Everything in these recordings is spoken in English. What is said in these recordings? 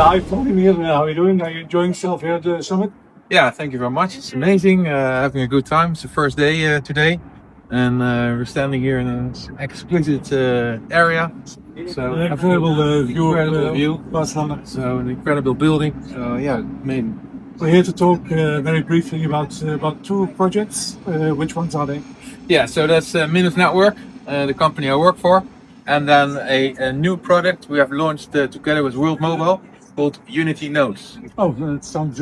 Hi, Vladimir. How are you doing? Are you enjoying yourself here at the summit? Yeah, thank you very much. It's amazing, having a good time. It's the first day today, and we're standing here in an exquisite area. So An incredible view incredible of view. Barcelona. So an incredible building. So yeah, amazing. We're here to talk very briefly about two projects. Which ones are they? Yeah, so that's Minus Network, the company I work for, and then a new product we have launched together with World Mobile called Unity Nodes. Oh, that sounds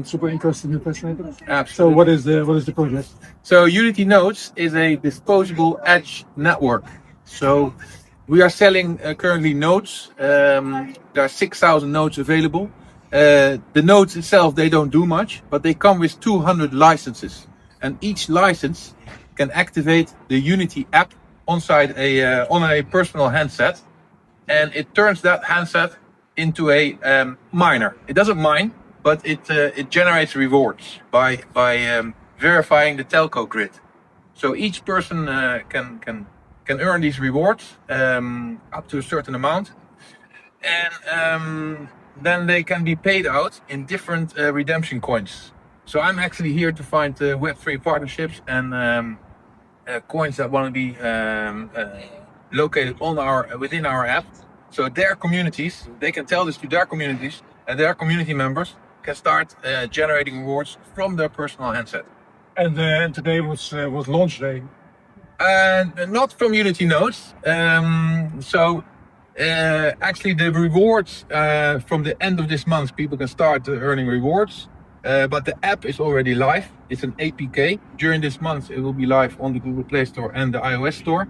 super interesting and fascinating. So, Absolutely. what is the project? So Unity Nodes is a disposable edge network. So we are selling currently nodes. There are 6,000 nodes available. The nodes itself, they don't do much, but they come with 200 licenses. And each license can activate the Unity app on a personal handset. And it turns that handset into a miner. It doesn't mine, but it generates rewards by verifying the telco grid. So each person can earn these rewards up to a certain amount, and then they can be paid out in different redemption coins. So I'm actually here to find Web3 partnerships and coins that want to be located within our app. So their communities, they can tell this to their communities, and their community members can start generating rewards from their personal handset. And today was launch day. Not from Unity Nodes. Actually, the rewards from the end of this month, people can start earning rewards. But the app is already live. It's an APK. During this month, it will be live on the Google Play Store and the iOS Store.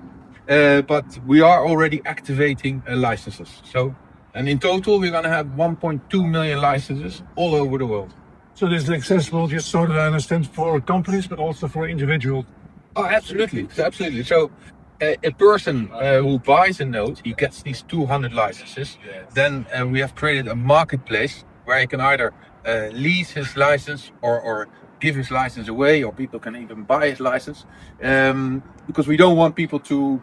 But we are already activating licenses. And in total, we're going to have 1.2 million licenses all over the world. So this is accessible, just so that I understand, for companies, but also for individuals. Oh, absolutely, absolutely. So a person who buys a node, he gets these 200 licenses. Then we have created a marketplace where he can either lease his license or give his license away, or people can even buy his license. Because we don't want people to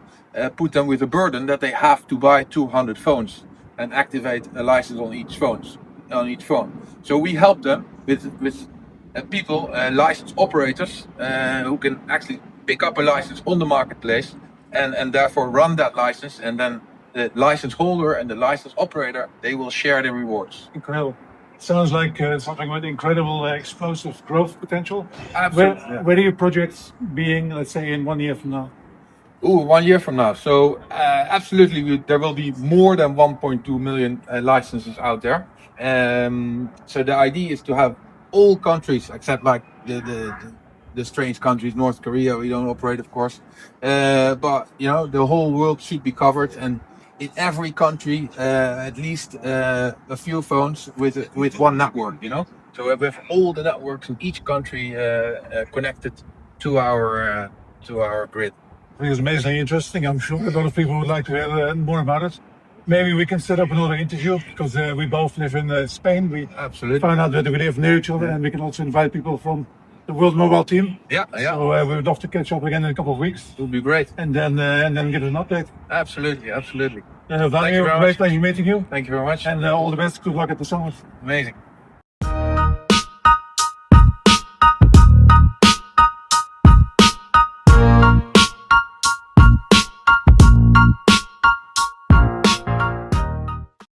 put them with a burden that they have to buy 200 phones and activate a license on each phone. So we help them with people, license operators, who can actually pick up a license on the marketplace and therefore run that license, and then the license holder and the license operator, they will share the rewards. Incredible. Sounds like something with incredible explosive growth potential. Absolutely. Where do your projects being, let's say, in 1 year from now? 1 year from now. So absolutely, there will be more than 1.2 million licenses out there. So the idea is to have all countries, except like the strange countries, North Korea, we don't operate, of course. But the whole world should be covered, and in every country, at least a few phones with one network. So we have all the networks in each country connected to our grid. I think it's amazingly interesting. I'm sure a lot of people would like to hear more about it. Maybe we can set up another interview, because we both live in Spain. We Absolutely found out that we live near each other, and we can also invite people from the World Mobile team. Yeah. So we would love to catch up again in a couple of weeks. It would be great. And then give us an update. Absolutely. Vladimir, great pleasure meeting you. Thank you very much. And all the best. Good luck at the summit. Amazing.